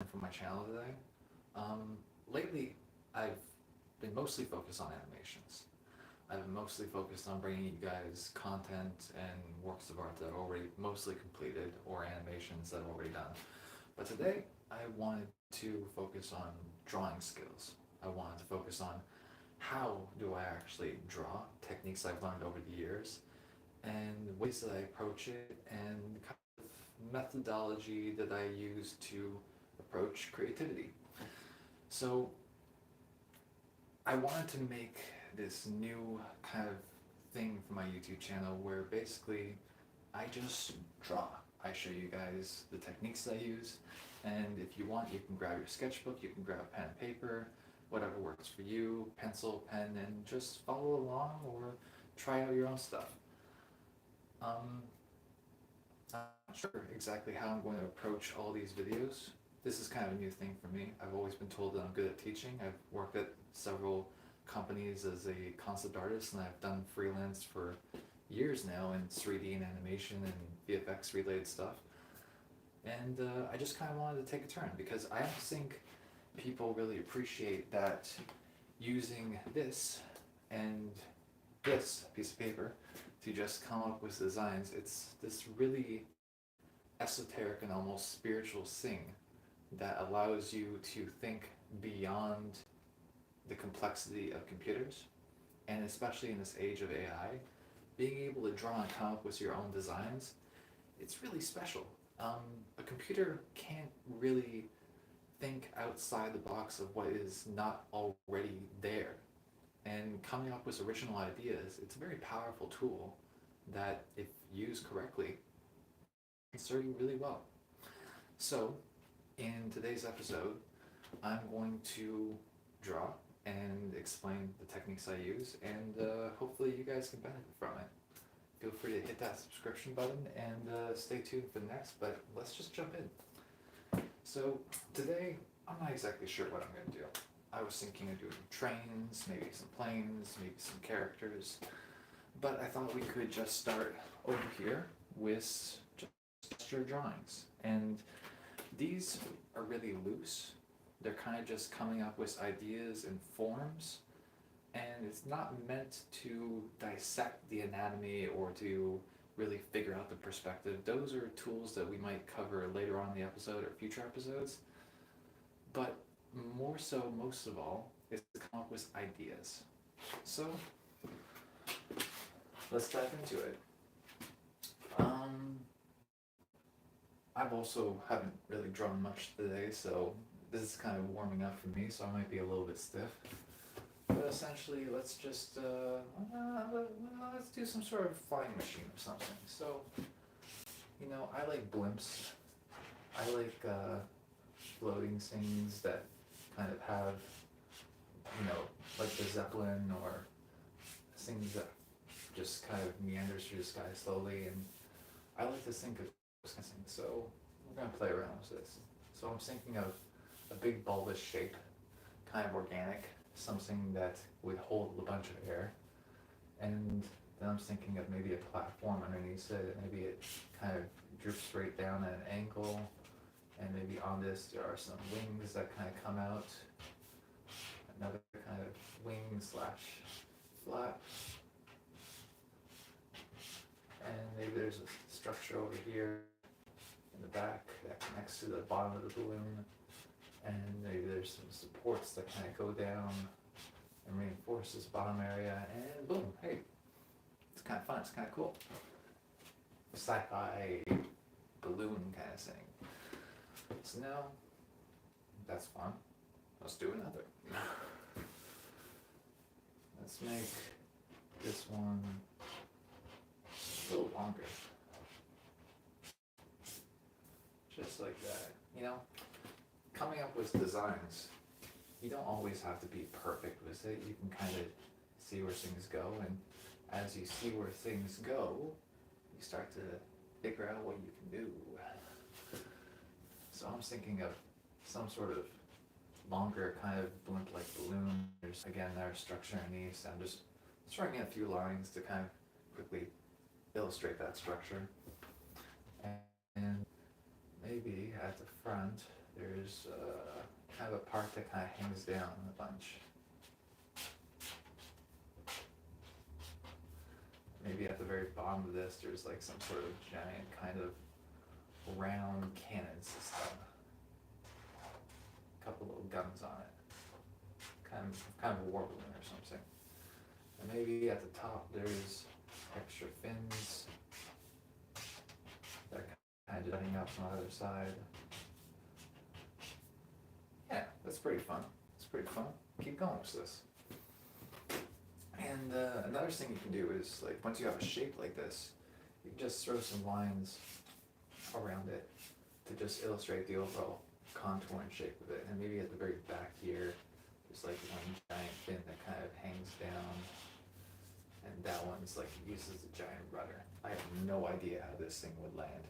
for my channel today. Lately, I've been mostly focused on animations. I've been mostly focused on bringing you guys content and works of art that are already mostly completed or animations that are already done. But today, I wanted to focus on drawing skills. I wanted to focus on how do I actually draw, techniques I've learned over the years, and ways that I approach it, and kind of methodology that I use to approach creativity. So I wanted to make this new kind of thing for my YouTube channel where basically I just draw. I show you guys the techniques I use, and if you want, you can grab your sketchbook, you can grab pen and paper, whatever works for you, pencil, pen, and just follow along or try out your own stuff. Um, I'm not sure exactly how I'm going to approach all these videos. This is kind of a new thing for me. I've always been told that I'm good at teaching. I've worked at several companies as a concept artist, and I've done freelance for years now in 3D and animation and VFX related stuff. And I just kind of wanted to take a turn because I don't think people really appreciate that using this and this piece of paper to just come up with designs. It's this really esoteric and almost spiritual thing that allows you to think beyond the complexity of computers, and especially in this age of AI, being able to draw and come up with your own designs, it's really special. A computer can't really think outside the box of what is not already there. And coming up with original ideas, it's a very powerful tool that, if used correctly, can serve you really well. So, in today's episode, I'm going to draw and explain the techniques I use, and hopefully you guys can benefit from it. Feel free to hit that subscription button and stay tuned for the next, but let's just jump in. So today, I'm not exactly sure what I'm going to do. I was thinking of doing trains, maybe some planes, maybe some characters, but I thought we could just start over here with gesture drawings. And these are really loose. They're kind of just coming up with ideas and forms, and it's not meant to dissect the anatomy or to really figure out the perspective. Those are tools that we might cover later on in the episode or future episodes. But more so, most of all, is to come up with ideas. So let's dive into it. I've also haven't really drawn much today, so this is kind of warming up for me, so I might be a little bit stiff. But essentially, let's just let's do some sort of flying machine or something. So, I like blimps. I like floating things that kind of have, like the Zeppelin or things that just kind of meanders through the sky slowly. And I like to think of those kinds of things. So we're gonna play around with this. So I'm thinking of a big bulbous shape, kind of organic, something that would hold a bunch of air. And then I'm thinking of maybe a platform underneath it. Maybe it kind of drifts straight down at an angle. And maybe on this there are some wings that kind of come out. Another kind of wing slash flap. And maybe there's a structure over here in the back that connects to the bottom of the balloon. And maybe there's some supports that kind of go down and reinforce this bottom area. And boom, hey, it's kind of fun, it's kind of cool. Sci-fi balloon kind of thing. So now, that's fun. Let's do another. Let's make this one a little longer. Just like that. Coming up with designs, you don't always have to be perfect with it. You can kind of see where things go, and as you see where things go, you start to figure out what you can do. So I'm thinking of some sort of longer kind of blimp-like balloon. Again, there's structure underneath. So I'm just throwing in a few lines to kind of quickly illustrate that structure. And maybe at the front There's kind of a part that kind of hangs down a bunch. Maybe at the very bottom of this, there's like some sort of giant kind of round cannon system. A couple little guns on it. Kind of a war balloon or something. And maybe at the top there's extra fins that kind of jutting up on the other side. Yeah, that's pretty fun. It's pretty fun. Keep going with this. And another thing you can do is, like, once you have a shape like this, you can just throw some lines around it to just illustrate the overall contour and shape of it. And maybe at the very back here, there's like one giant fin that kind of hangs down, and that one's like uses a giant rudder. I have no idea how this thing would land.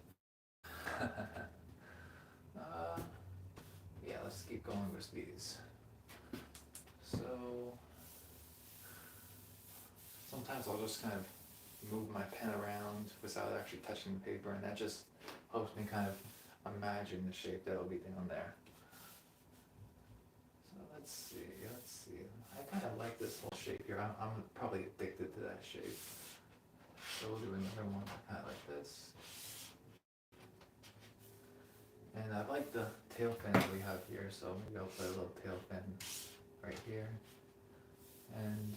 Yeah, let's keep going with these. So sometimes I'll just kind of move my pen around without actually touching the paper, and that just helps me kind of imagine the shape that'll be down there. So let's see. I kind of like this whole shape here. I'm probably addicted to that shape. So we'll do another one kind of like this. And I like the tail fin that we have here, so maybe I'll put a little tail fin right here. And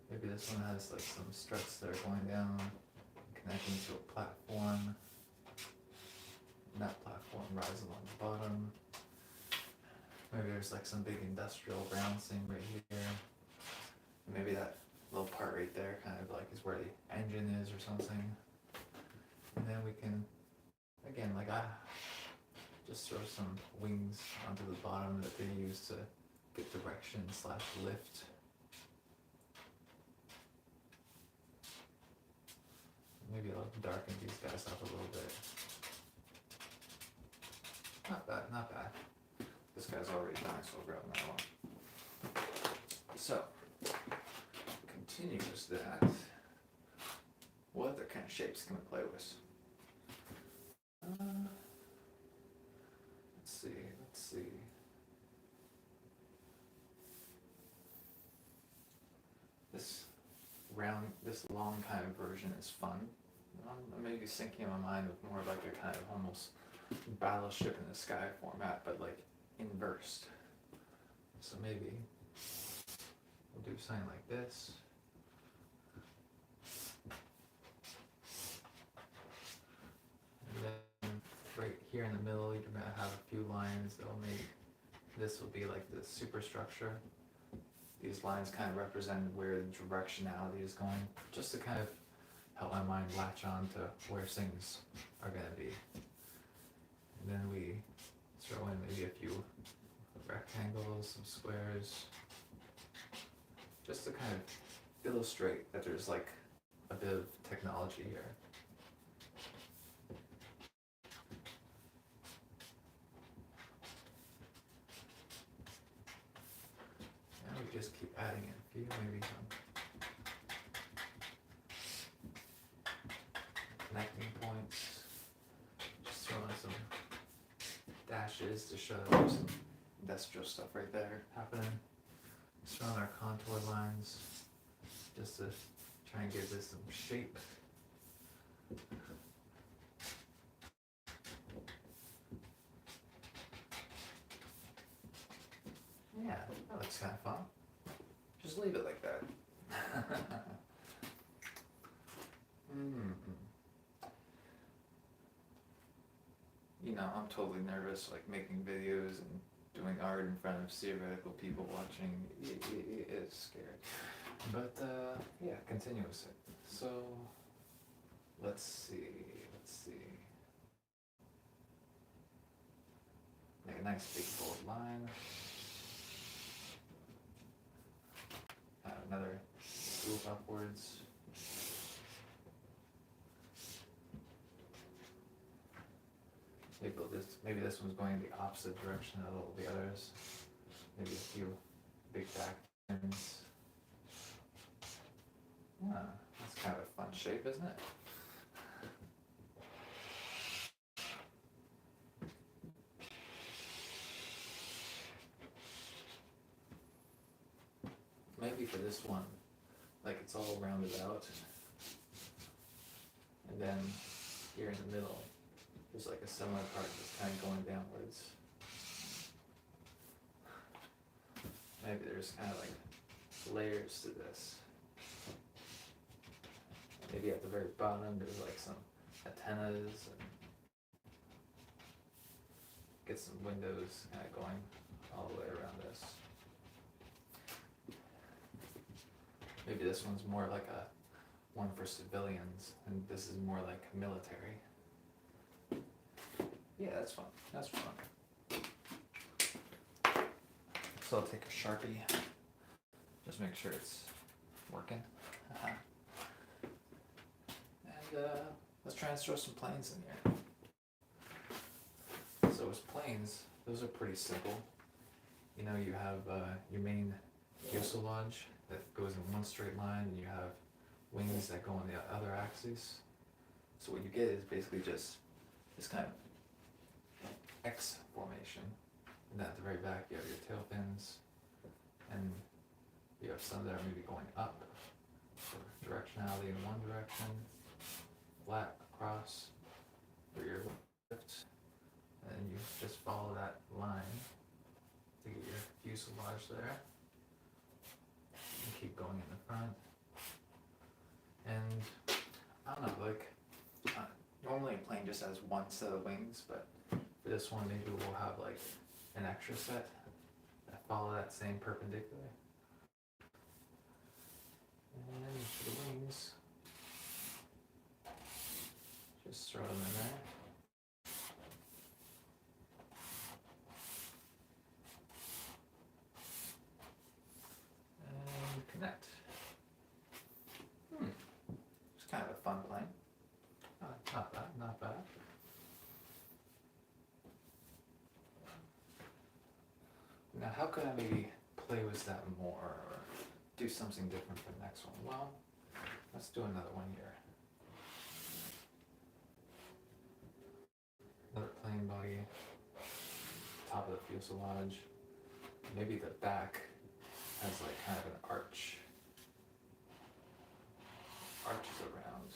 maybe this one has like some struts that are going down, connecting to a platform. And that platform rises along the bottom. Maybe there's like some big industrial bouncing right here. And maybe that little part right there kind of like is where the engine is or something. And then we can, again, like just throw some wings onto the bottom that they use to get direction / lift. Maybe I'll darken these guys up a little bit. Not bad. This guy's already done, so I'll grab another one. So, continues that. What other kind of shapes can we play with? Let's see. This long kind of version is fun. I'm maybe thinking in my mind of more like a kind of almost Battleship in the Sky format, but like inversed. So maybe we'll do something like this. And then right here in the middle, you're gonna have a few lines that will make this will be like the superstructure. These lines kind of represent where the directionality is going, just to kind of help my mind latch on to where things are going to be. And then we throw in maybe a few rectangles, some squares, just to kind of illustrate that there's like a bit of technology here. And we just keep adding in a few, maybe some connecting points, just throwing some dashes to show that there's some industrial stuff right there happening. Just throwing our contour lines just to try and give this some shape. Yeah, that looks kind of fun. Just leave it like that. You know, I'm totally nervous, like making videos and doing art in front of theoretical people watching. It's scary. But yeah, continue with it. So let's see. Make a nice big bold line. Add another swoop upwards. Maybe this one's going the opposite direction of all the others. Maybe a few big back ends. Yeah, that's kind of a fun shape, isn't it? maybe for this one, like it's all rounded out, and then here in the middle, there's like a similar part that's kind of going downwards. Maybe there's kind of like layers to this. Maybe at the very bottom there's like some antennas and get some windows kind of going all the way around this. Maybe this one's more like a one for civilians and this is more like military. Yeah, that's fun. That's fun. So I'll take a Sharpie, just make sure it's working. And let's try and throw some planes in here. So as planes, those are pretty simple. You know, you have your main fuselage that goes in one straight line, and you have wings that go on the other axis. So what you get is basically just this kind of X formation. And then at the very back you have your tail fins, and you have some that are maybe going up for directionality in one direction, flat across for your lift, and then you just follow that line to get your fuselage there, and keep going in the front. And I don't know, like normally a plane just has one set of wings, but for this one maybe we'll have like an extra set that follow that same perpendicular. And then for the wings, just throw them in there. And connect. It's kind of a fun plane. Not bad, not bad. Now, how could I maybe play with that more or do something different for the next one? Well, let's do another one here. Another plane body, top of the fuselage. Maybe the back has like kind of an arch. Arches around.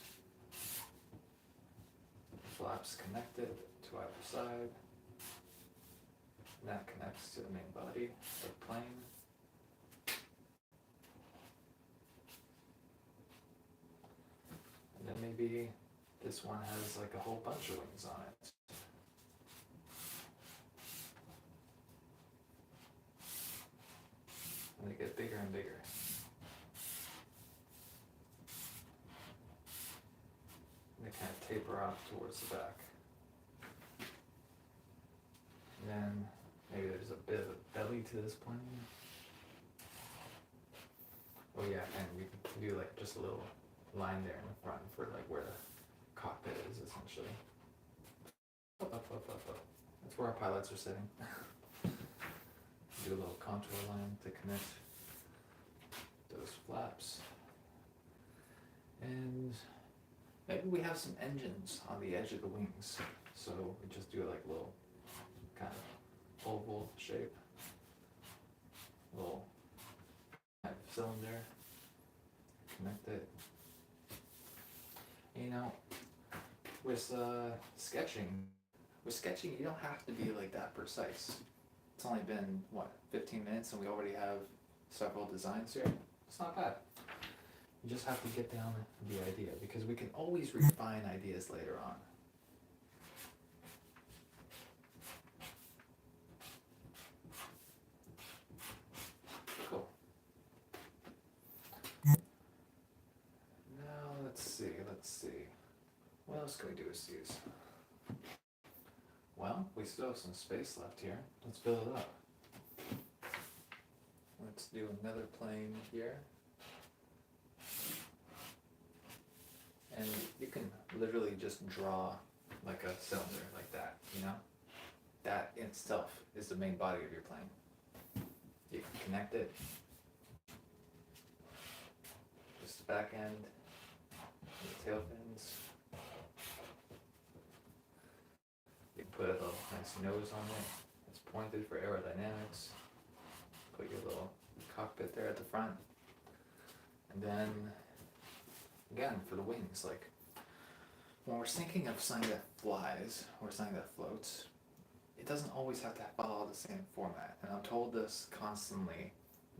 Flaps connected to either side. And that connects to the main body of the plane. And then maybe this one has like a whole bunch of wings on it. And they get bigger and bigger. And they kind of taper off towards the back. And then maybe there's a bit of a belly to this plane. Oh yeah, and we can do like just a little line there in the front for like where the cockpit is essentially. Up. That's where our pilots are sitting. Do a little contour line to connect those flaps. And maybe we have some engines on the edge of the wings. So we just do like a little kind of oval shape, little kind of cylinder, connect it. You know, with sketching you don't have to be like that precise. It's only been, what, 15 minutes and we already have several designs here? It's not bad. You just have to get down the idea because we can always refine ideas later on. Cool. Now let's see. What else can we do with these? Well, we still have some space left here. Let's build it up. Let's do another plane here. And you can literally just draw like a cylinder like that, you know? That in itself is the main body of your plane. You can connect it. Just the back end, the tail fins. You can put a little nice nose on it. It's pointed for aerodynamics. Put your little cockpit there at the front. And then, again, for the wings, like, when we're thinking of something that flies or something that floats, it doesn't always have to follow the same format. And I'm told this constantly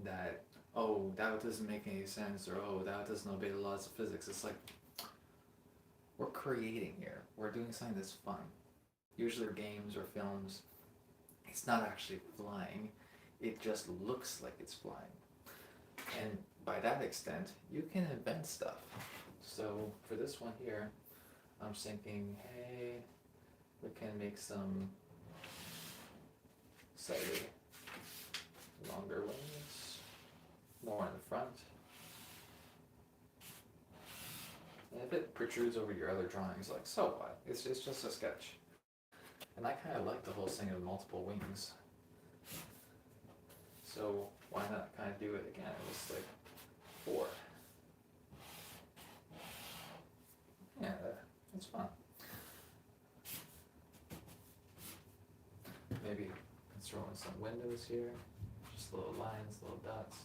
that, oh, that doesn't make any sense, or oh, that doesn't obey the laws of physics. It's like, we're creating here. We're doing something that's fun. Usually, games or films, it's not actually flying, it just looks like it's flying. And by that extent, you can invent stuff. So for this one here, I'm thinking, hey, we can make some slightly longer wings, more in the front. And if it protrudes over your other drawings, like, so what? It's just a sketch. And I kind of like the whole thing of multiple wings. So why not kind of do it again? It was like 4. Yeah, it's fun. Maybe throw in some windows here, just little lines, little dots.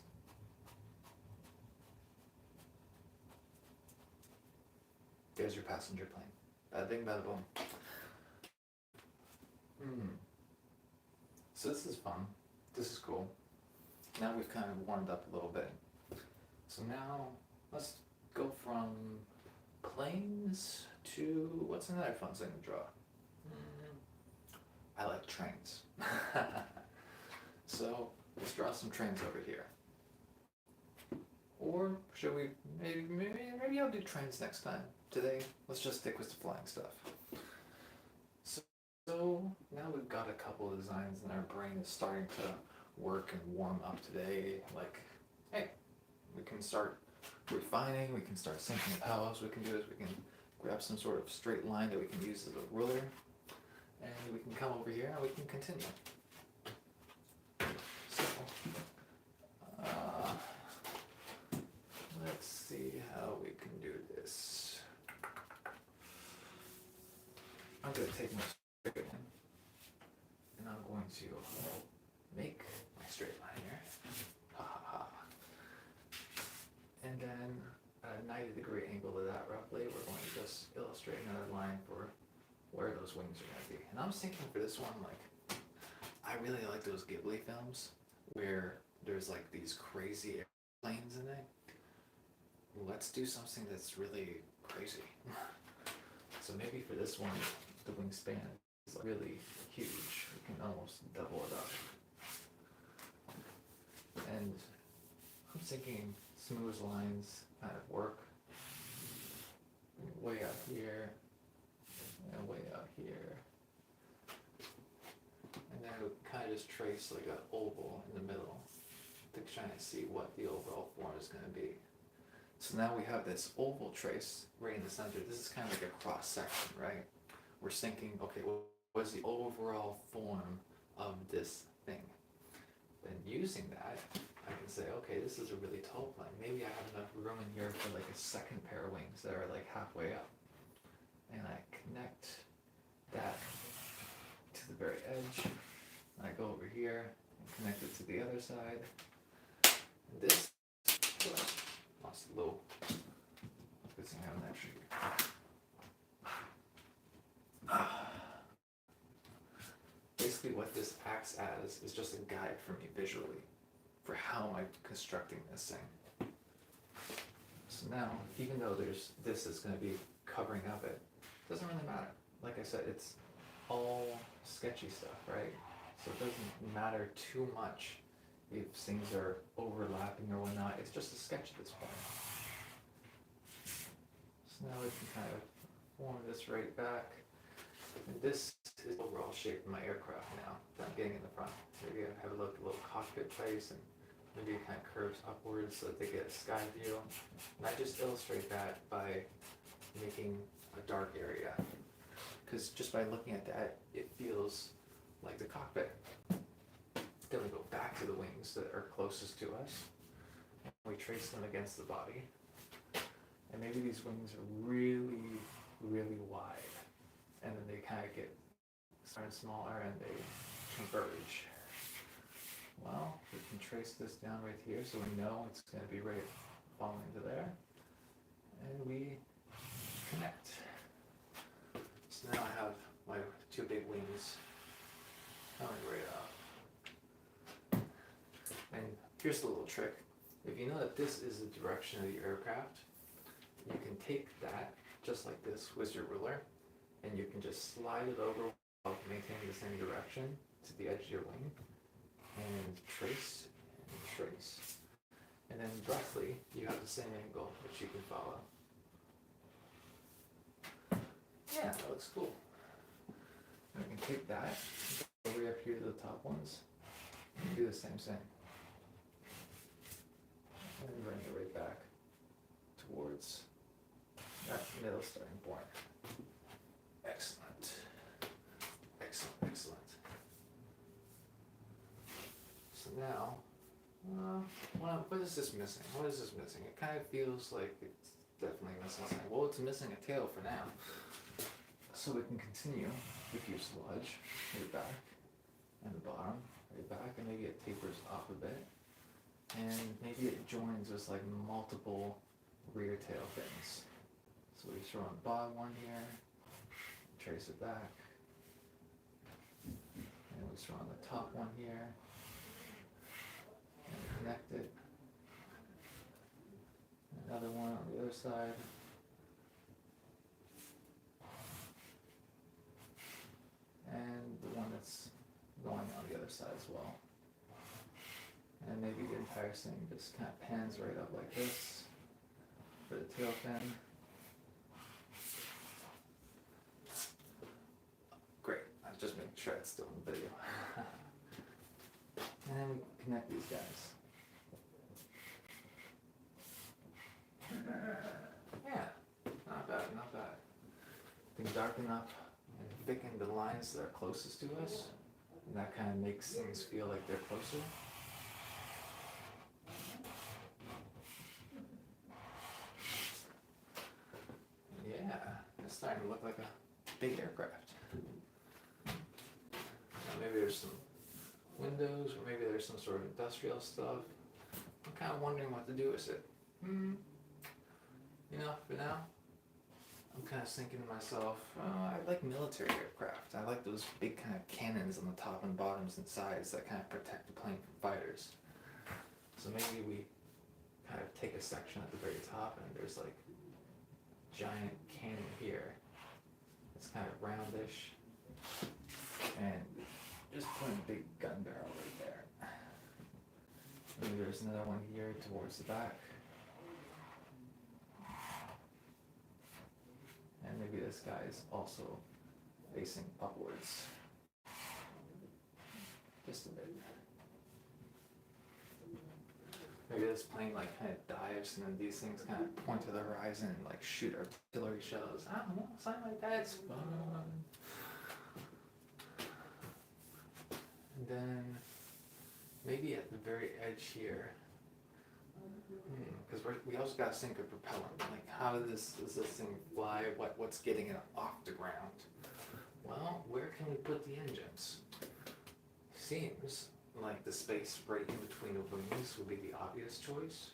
There's your passenger plane. Bada bing, bada boom. So this is fun. This is cool. Now we've kind of warmed up a little bit. So now let's go from planes to, what's another fun thing to draw? I like trains. So let's draw some trains over here. Or should we, maybe I'll do trains next time. Today, let's just stick with the flying stuff. So now we've got a couple of designs and our brain is starting to work and warm up today. Like, hey, we can start refining, we can start thinking of how else we can do this. We can grab some sort of straight line that we can use as a ruler, and we can come over here and we can continue. So, let's see how we can do this. I'm going to take my straight line, and I'm going to make my straight line here. Ha ha ha. And then at a 90-degree angle to that roughly, we're going to just illustrate another line for where those wings are going to be. And I'm thinking for this one, like, I really like those Ghibli films where there's like these crazy airplanes in it. Let's do something that's really crazy. So maybe for this one, the wingspan is like really huge. We can almost double it up. And I'm thinking smooth lines kind of work. Way out here, and way out here. And then we kind of just trace like an oval in the middle to try and see what the overall form is going to be. So now we have this oval trace right in the center. This is kind of like a cross section, right? We're thinking, okay, what is the overall form of this thing? Then using that, I can say, okay, this is a really tall plane. Maybe I have enough room in here for like a second pair of wings that are like halfway up. And I connect that to the very edge. I go over here and connect it to the other side. And this, lost a little. Good thing I have an extra here. Basically what this acts as is just a guide for me visually for how am I constructing this thing. So now, even though there's this is going to be covering up it, doesn't really matter. Like I said, it's all sketchy stuff, right? So it doesn't matter too much if things are overlapping or whatnot. It's just a sketch at this point. So now we can kind of form this right back. And this is the overall shape of my aircraft now that I'm getting in the front. Maybe I have a little cockpit place, and maybe it kind of curves upwards so that they get a sky view. And I just illustrate that by making a dark area. Because just by looking at that, it feels like the cockpit. Then we go back to the wings that are closest to us. And we trace them against the body. And maybe these wings are really, really wide. And then they kind of get started smaller and they converge. Well, we can trace this down right here so we know it's going to be right falling into there, and we connect. So now I have my two big wings coming right up. And here's the little trick. If you know that this is the direction of the aircraft, you can take that, just like this, with your ruler, and you can just slide it over while maintaining the same direction to the edge of your wing, and trace, and trace. And then roughly, you have the same angle, which you can follow. Yeah, that looks cool. And we can take that, go way up here to the top ones, and do the same thing. And bring it right back towards that middle starting point. Excellent. Excellent, excellent. So now, what is this missing? What is this missing? It kind of feels like it's definitely missing something. Well, it's missing a tail for now. So we can continue the fuselage right back, and the bottom right back, and maybe it tapers off a bit. And maybe it joins with like multiple rear tail fins. So we throw on the bottom one here, trace it back, and we throw on the top one here, and connect it. Another one on the other side. And the one that's going on the other side as well. And maybe the entire thing just kind of pans right up like this for the tail fin. Great, I was just making sure it's still in the video. And then we connect these guys. Yeah, not bad, not bad. We can darken up and thicken the lines that are closest to us. And that kind of makes things feel like they're closer. It's starting to look like a big aircraft. Now maybe there's some windows, or maybe there's some sort of industrial stuff. I'm kind of wondering what to do with it. You know, for now, I'm kind of thinking to myself, I like military aircraft. I like those big kind of cannons on the top and bottoms and sides that kind of protect the plane from fighters. So maybe we kind of take a section at the very top, and there's like giant cannon here. It's kind of roundish, and just put a big gun barrel right there. Maybe there's another one here towards the back, and maybe this guy is also facing upwards, just a bit. Maybe this plane like kind of dives, and then these things kind of point to the horizon and like shoot artillery shells. I don't know, something like that. It's fun. And then maybe at the very edge here, because we also got to think of propellant. Like, how does this thing fly? What's getting it off the ground? Well, where can we put the engines? Seems like the space right in between the wings would be the obvious choice.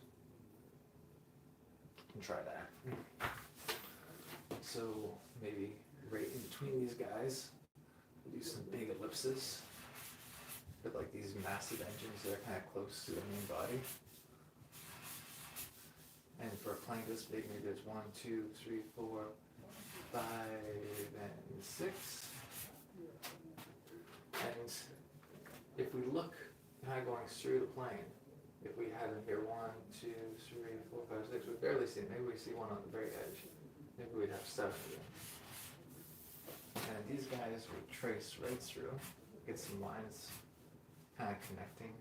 You can try that. So maybe right in between these guys, we'll do some big ellipses with like these massive engines that are kind of close to the main body. And for a plane this big, maybe there's 1, 2, 3, 4, 5, and 6. And if we look kind of going through the plane, if we had them here 1, 2, 3, 4, 5, 6, we barely see it. Maybe we see one on the very edge. Maybe we'd have 7 of them. And these guys would trace right through, get some lines kind of connecting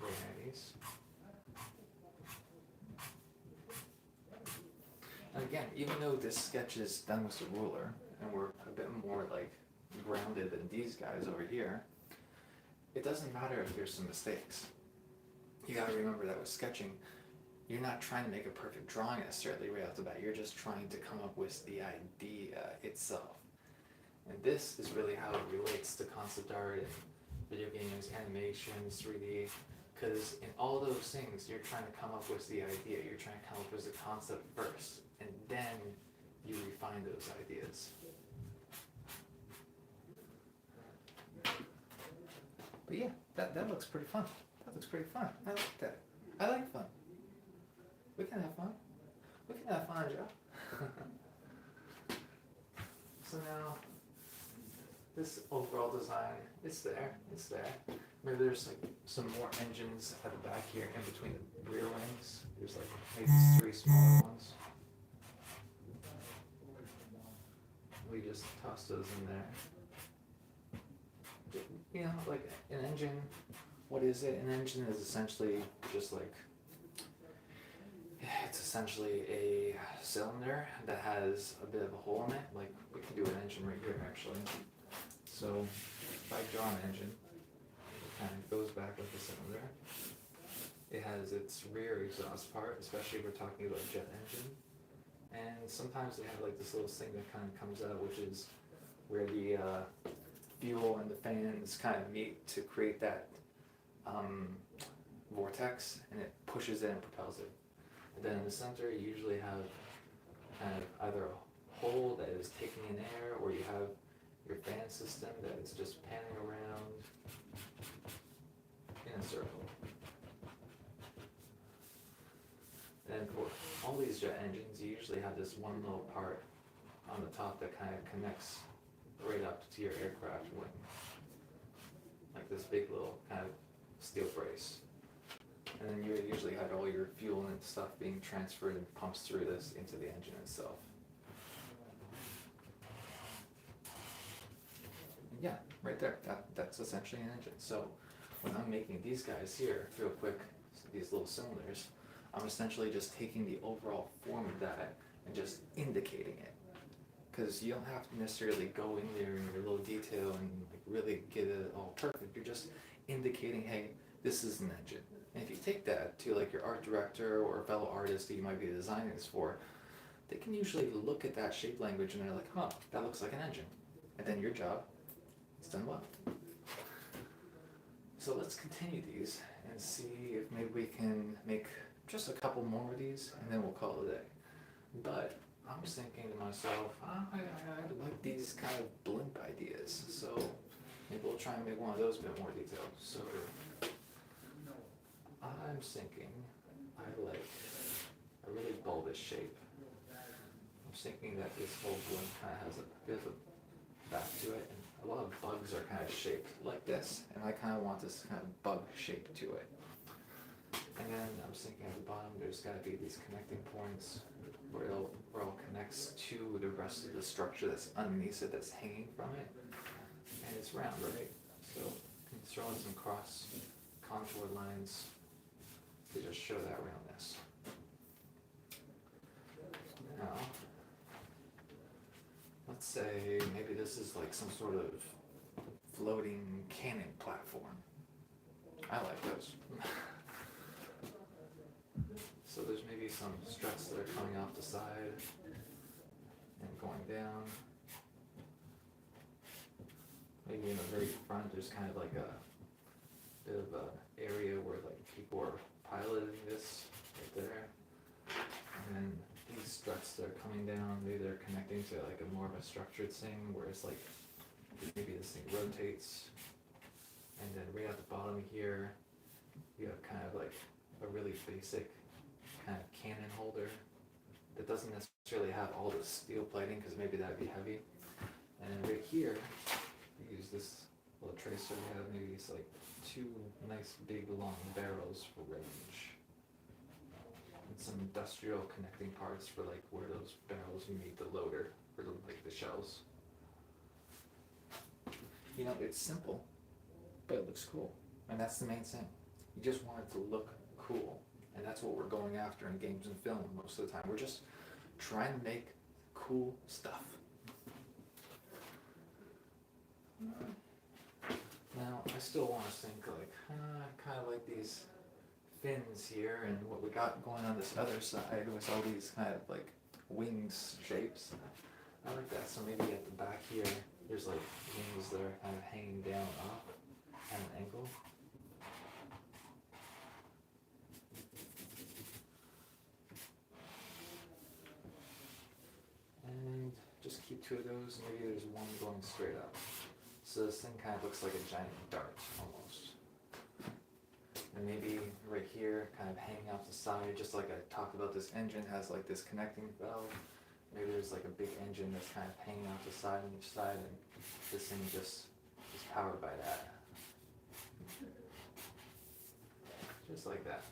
right near these. And again, even though this sketch is done with a ruler, and we're a bit more like grounded than these guys over here, it doesn't matter if there's some mistakes. You gotta remember that with sketching, you're not trying to make a perfect drawing necessarily right off the bat, you're just trying to come up with the idea itself. And this is really how it relates to concept art and video games, animations, 3D, Because in all those things, you're trying to come up with the idea, you're trying to come up with the concept first, and then you refine those ideas. But yeah, that looks pretty fun. That looks pretty fun. I like that. I like fun. We can have fun. We can have fun, Joe. So now, this overall design, it's there. Maybe there's like some more engines at the back here in between the rear wings. There's like maybe 3 smaller ones. We just toss those in there. You know, like an engine, what is it? An engine is essentially just like, it's essentially a cylinder that has a bit of a hole in it. Like, we can do an engine right here actually. So if I draw an engine, it kind of goes back like a cylinder. It has its rear exhaust part, especially if we're talking about jet engine. And sometimes they have like this little thing that kind of comes out, which is where the fuel and the fans kind of meet to create that vortex, and it pushes it and propels it. And then in the center, you usually have kind of either a hole that is taking in air, or you have your fan system that is just panning around in a circle. And for all these jet engines, you usually have this one little part on the top that kind of connects right up to your aircraft wing. Like this big little kind of steel brace. And then you usually have all your fuel and stuff being transferred and pumps through this into the engine itself. Yeah, right there. That's essentially an engine. So when I'm making these guys here, real quick, these little cylinders, I'm essentially just taking the overall form of that and just indicating it. Because you don't have to necessarily go in there in your little detail and like really get it all perfect. You're just indicating, hey, this is an engine. And if you take that to like your art director or a fellow artist that you might be designing this for, they can usually look at that shape language and they're like, huh, that looks like an engine. And then your job is done well. So let's continue these and see if maybe we can make just a couple more of these and then we'll call it a day. But I was thinking to myself, I like these kind of blimp ideas, so maybe we'll try and make one of those a bit more detailed. So I'm thinking I like a really bulbous shape. I'm thinking that this whole blimp kind of has a bit of a back to it, and a lot of bugs are kind of shaped like this, and I kind of want this kind of bug shape to it. And then I'm thinking at the bottom there's got to be these connecting points where it all connects to the rest of the structure that's underneath it, that's hanging from it. And it's round, right? So you can throw in some cross contour lines to just show that roundness. Now, let's say maybe this is like some sort of floating cannon platform. I like those. So there's maybe some struts that are coming off the side and going down. Maybe in the very front there's kind of like a bit of an area where like people are piloting this right there. And then these struts that are coming down, maybe they're connecting to like a more of a structured thing where it's like maybe this thing rotates. And then right at the bottom here, you have kind of like a really basic kind of cannon holder that doesn't necessarily have all the steel plating because maybe that'd be heavy. And then right here, we use this little tracer. We have maybe it's like 2 nice big long barrels for range. And some industrial connecting parts for like where those barrels meet the loader for the, like the shells. You know, it's simple, but it looks cool. And that's the main thing. You just want it to look cool. And that's what we're going after in games and film most of the time. We're just trying to make cool stuff. Now, I still want to think like, kind of like these fins here, and what we got going on this other side with all these kind of like wings shapes. I like that. So maybe at the back here, there's like wings that are kind of hanging down off at an angle. two of those, maybe there's one going straight up. So this thing kind of looks like a giant dart, almost. And maybe right here, kind of hanging off the side, just like I talked about, this engine has like this connecting valve. Maybe there's like a big engine that's kind of hanging off the side on each side, and this thing just is powered by that. Just like that.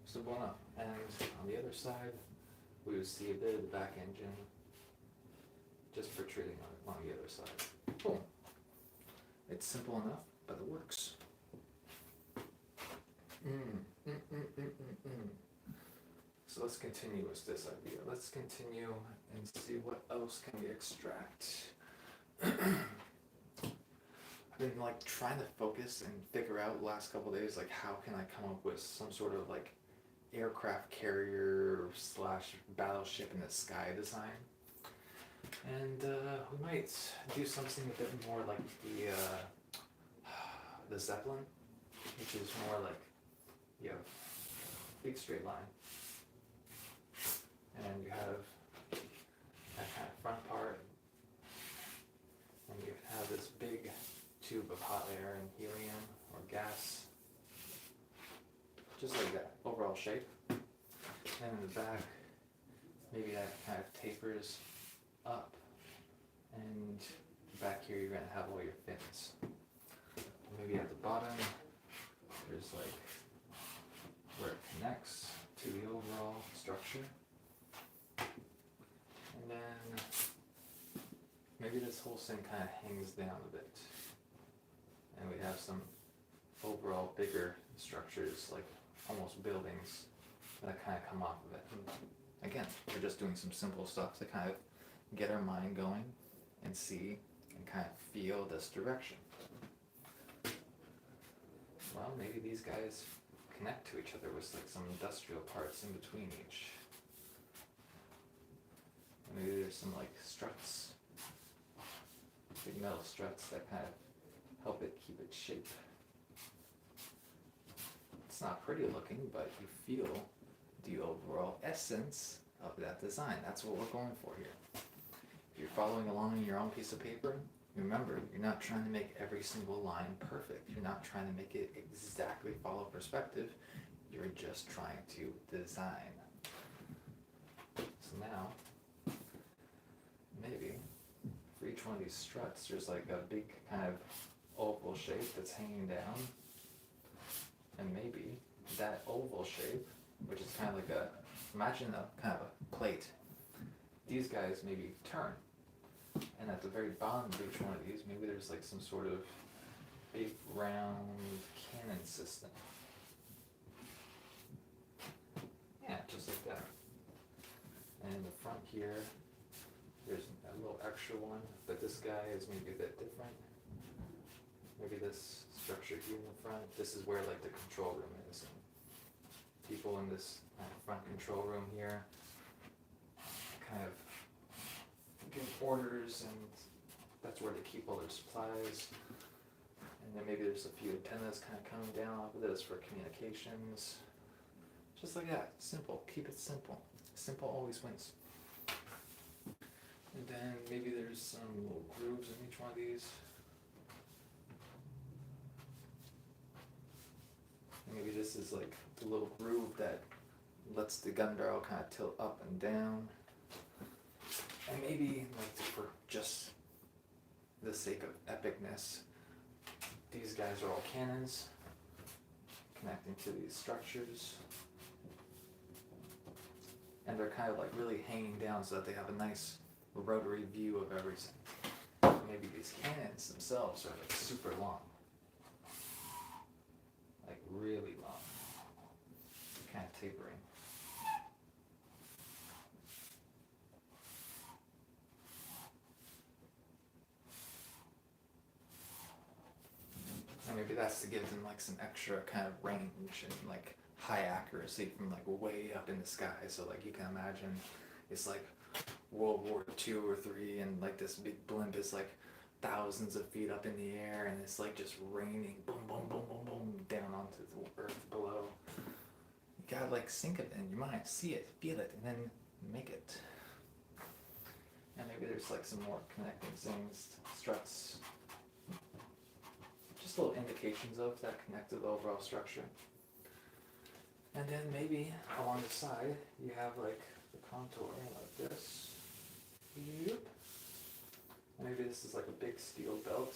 Simple enough. And on the other side, we would see a bit of the back engine just protruding along the other side. Boom. It's simple enough, but it works. So let's continue with this idea. Let's continue and see what else can we extract. I've been like trying to focus and figure out the last couple of days, like how can I come up with some sort of like aircraft carrier / battleship in the sky design. And we might do something a bit more like the Zeppelin, which is more like, you have big straight line, and you have that kind of front part, and you have this big tube of hot air and helium or gas, just like that, overall shape. And in the back, maybe that kind of tapers up, and back here you're going to have all your fins. Maybe at the bottom, there's like where it connects to the overall structure. And then maybe this whole thing kind of hangs down a bit. And we have some overall bigger structures, like almost buildings, that kind of come off of it. And again, we're just doing some simple stuff to kind of get our mind going and see and kind of feel this direction. Well, maybe these guys connect to each other with like some industrial parts in between each. And maybe there's some like struts, big metal struts that kind of help it keep its shape. It's not pretty looking, but you feel the overall essence of that design. That's what we're going for here. If you're following along in your own piece of paper, remember, you're not trying to make every single line perfect. You're not trying to make it exactly follow perspective. You're just trying to design. So now, maybe for each one of these struts, there's like a big kind of oval shape that's hanging down. And maybe that oval shape, which is kind of like imagine a kind of a plate. These guys maybe turn. And at the very bottom of each one of these, maybe there's like some sort of big round cannon system. Yeah, just like that. And in the front here, there's a little extra one, but this guy is maybe a bit different. Maybe this structure here in the front, this is where like the control room is. And people in this front control room here kind of give orders, and that's where they keep all their supplies. And then maybe there's a few antennas kind of coming down off of this for communications. Just like that, simple, keep it simple. Simple always wins. And then maybe there's some little grooves in each one of these. Maybe this is like the little groove that lets the gun barrel kind of tilt up and down. And maybe, like, for just the sake of epicness, these guys are all cannons connecting to these structures. And they're kind of like really hanging down so that they have a nice rotary view of everything. Maybe these cannons themselves are like super long. Like really long. Kind of tapering. And maybe that's to give them like some extra kind of range and like high accuracy from like way up in the sky. So like you can imagine it's like World War II or III, and like this big blimp is like thousands of feet up in the air, and it's like just raining boom, boom, boom, boom, boom down onto the earth below. you gotta like think of it in your mind, see it, feel it, and then make it. And maybe there's like some more connecting things, struts, just little indications of that connect to the overall structure. And then maybe along the side you have like the contour like this. Yep. And maybe this is like a big steel belt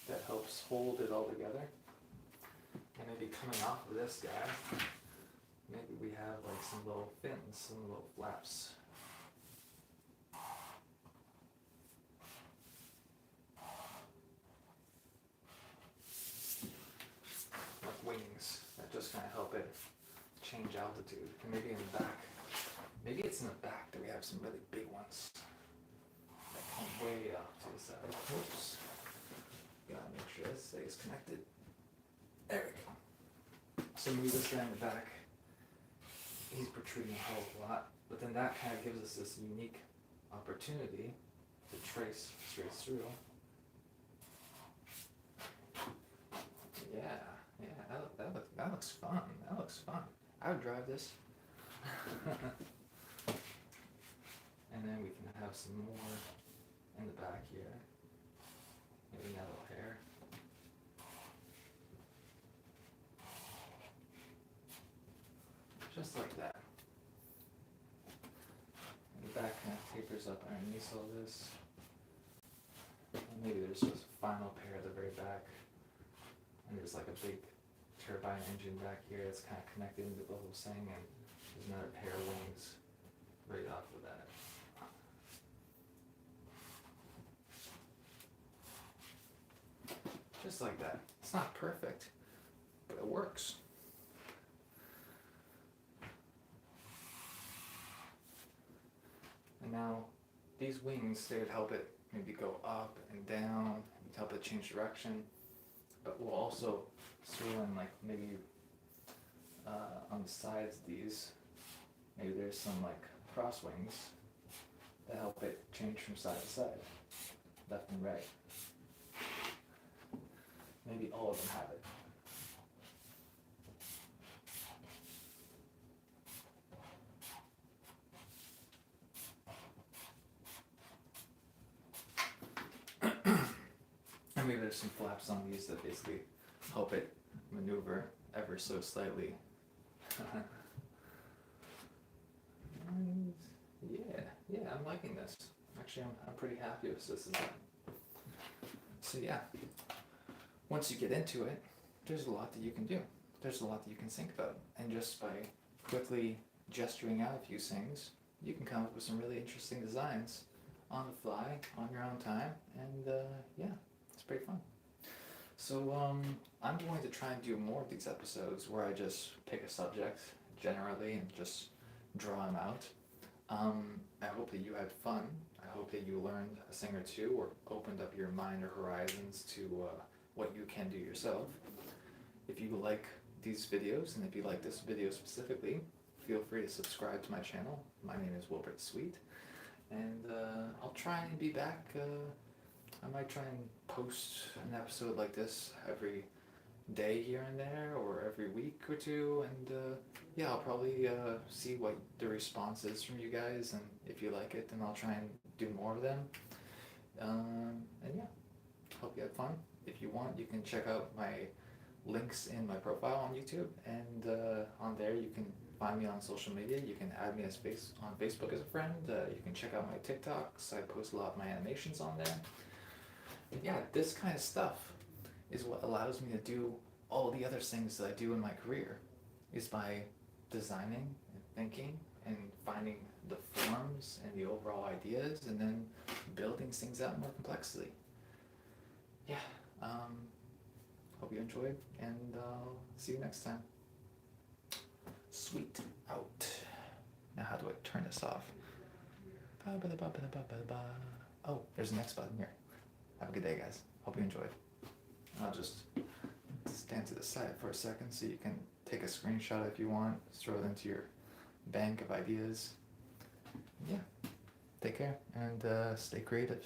that helps hold it all together. And maybe coming off of this guy, maybe we have like some little fins, some little flaps. Like wings that just kind of help it change altitude. And maybe in the back, maybe it's in the back that we have some really big ones that come way off to the side. Oops. Gotta make sure this stays connected. There we go. So maybe this guy in the back, he's protruding a hell of a lot, but then that kind of gives us this unique opportunity to trace straight through. Yeah, that looks fun. That looks fun. I would drive this. And then we can have some more in the back here. Maybe that little hair. Just like that. And the back kind of tapers up underneath all this. And maybe there's just a final pair at the very back. And there's like a big turbine engine back here that's kind of connected into the whole thing, and there's another pair of wings right off of that. Just like that. It's not perfect, but it works. And now these wings, they would help it maybe go up and down, and help it change direction. But we'll also throw in like maybe on the sides of these, maybe there's some like cross wings that help it change from side to side, left and right. Maybe all of them have it. And maybe there's some flaps on these that basically help it maneuver ever so slightly. And yeah, I'm liking this. Actually, I'm pretty happy with this design. So yeah, once you get into it, there's a lot that you can do. There's a lot that you can think about. And just by quickly gesturing out a few things, you can come up with some really interesting designs on the fly, on your own time, and yeah, it's pretty fun. So I'm going to try and do more of these episodes where I just pick a subject generally and just draw them out. I hope that you had fun. I hope that you learned a thing or two or opened up your mind or horizons to what you can do yourself. If you like these videos, and if you like this video specifically, feel free to subscribe to my channel. My name is Wilbert Sweet, and I'll try and be back. I might try and post an episode like this every day here and there, or every week or two, and yeah, I'll probably see what the response is from you guys, and if you like it, then I'll try and do more of them. And yeah, hope you had fun. If you want, you can check out my links in my profile on YouTube, and on there you can find me on social media. You can add me on Facebook as a friend. You can check out my TikToks. I post a lot of my animations on there. And yeah, this kind of stuff is what allows me to do all the other things that I do in my career, is by designing and thinking and finding the forms and the overall ideas, and then building things out more complexly. Yeah, hope you enjoyed, and I'll see you next time. Sweet out. Now how do I turn this off? Oh, there's an X button here. Have a good day, guys. Hope you enjoyed. I'll just stand to the side for a second so you can take a screenshot if you want, throw it into your bank of ideas. Yeah, take care and stay creative.